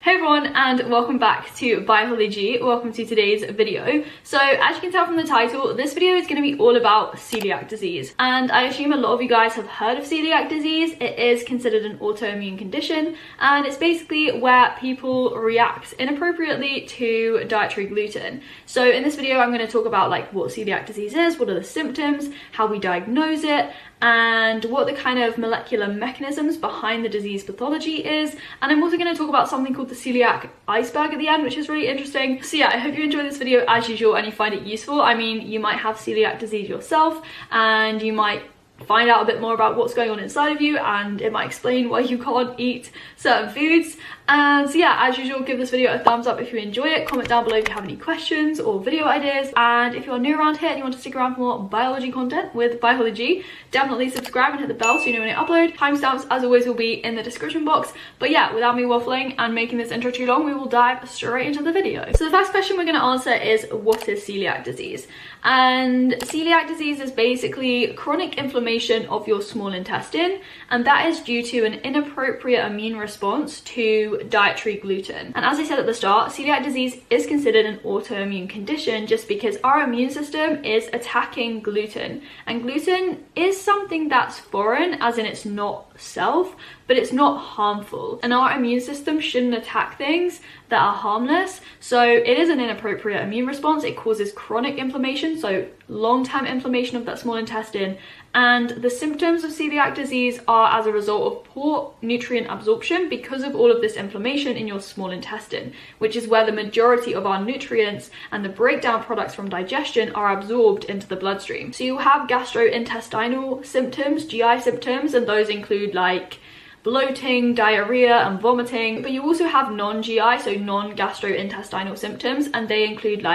Hey everyone, and welcome back to ByHollyG. Welcome to today's video. So as you can tell from the title, this video is going to be all about celiac disease. And I assume a lot of you guys have heard of celiac disease. It is considered an autoimmune condition, and it's basically where people react inappropriately to dietary gluten. So in this video, I'm going to talk about what celiac disease is, what are the symptoms, how we diagnose it, and what the kind of molecular mechanisms behind the disease pathology is. And I'm also going to talk about something called the celiac iceberg at the end, which is really interesting. So yeah, I hope you enjoy this video as usual and you find it useful. I mean, you might have celiac disease yourself and you might find out a bit more about what's going on inside of you, and it might explain why you can't eat certain foods. And so yeah, as usual, give this video a thumbs up if you enjoy it. Comment down below if you have any questions or video ideas, and if you're new around here and you want to stick around for more biology content with ByHollyG, definitely subscribe and hit the bell so you know when I upload. Timestamps as always will be in the description box. But yeah, without me waffling and making this intro too long, we will dive straight into the video. So the first question we're going to answer is, what is celiac disease? And celiac disease is basically chronic inflammation of your small intestine, and that is due to an inappropriate immune response to dietary gluten. And as I said at the start, celiac disease is considered an autoimmune condition just because our immune system is attacking gluten, and gluten is something that's foreign, as in it's not self, but it's not harmful, and our immune system shouldn't attack things that are harmless. So it is an inappropriate immune response. It causes chronic inflammation, so long-term inflammation of that small intestine. And the symptoms of celiac disease are as a result of poor nutrient absorption because of all of this inflammation in your small intestine, which is where the majority of our nutrients and the breakdown products from digestion are absorbed into the bloodstream. So you'll have gastrointestinal symptoms, GI symptoms, and those include bloating, diarrhea, and vomiting. But you also have non-GI, so non-gastrointestinal symptoms, and they include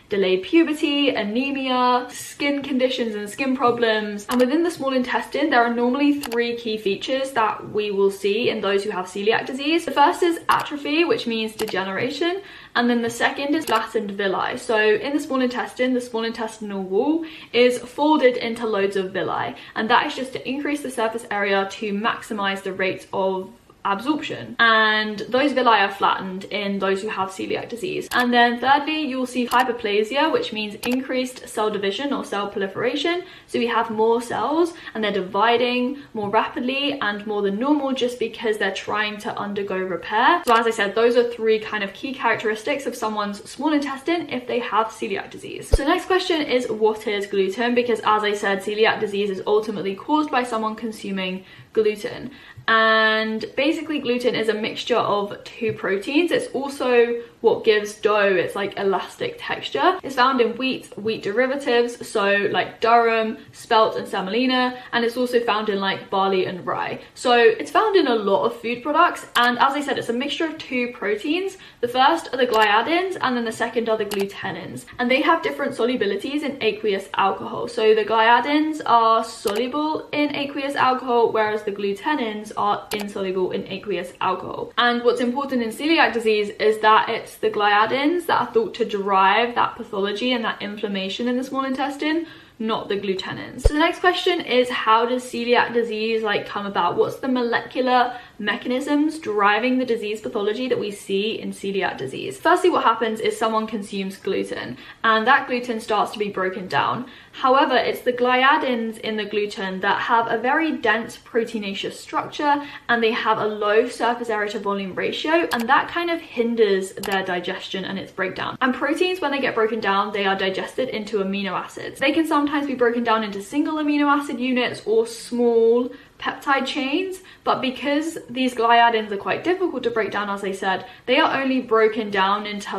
delayed puberty, anemia, skin conditions and skin problems. And within the small intestine, there are normally three key features that we will see in those who have celiac disease. The first is atrophy, which means degeneration. And then the second is flattened villi. So in the small intestinal wall is folded into loads of villi. And that is just to increase the surface area to maximize the rate of absorption, and those villi are flattened in those who have celiac disease. And then thirdly, you'll see hyperplasia, which means increased cell division or cell proliferation. So we have more cells and they're dividing more rapidly and more than normal just because they're trying to undergo repair. So as I said, those are three kind of key characteristics of someone's small intestine if they have celiac disease. So the next question is, what is gluten? Because as I said, celiac disease is ultimately caused by someone consuming gluten. And basically gluten is a mixture of two proteins. It's also what gives dough its elastic texture. It's found in wheat derivatives, so durum, spelt, and semolina, and it's also found in barley and rye. So it's found in a lot of food products, and as I said, it's a mixture of two proteins. The first are the gliadins, and then the second are the glutenins, and they have different solubilities in aqueous alcohol. So the gliadins are soluble in aqueous alcohol, whereas the glutenins are insoluble in aqueous alcohol. And what's important in celiac disease is that it's the gliadins that are thought to drive that pathology and that inflammation in the small intestine, not the glutenins. So the next question is, how does celiac disease come about? What's the molecular mechanisms driving the disease pathology that we see in celiac disease? Firstly, what happens is someone consumes gluten, and that gluten starts to be broken down. However, it's the gliadins in the gluten that have a very dense proteinaceous structure, and they have a low surface area to volume ratio, and that kind of hinders their digestion and its breakdown. And proteins, when they get broken down, they are digested into amino acids. They can sometimes be broken down into single amino acid units or small peptide chains, but because these gliadins are quite difficult to break down, as I said, they are only broken down into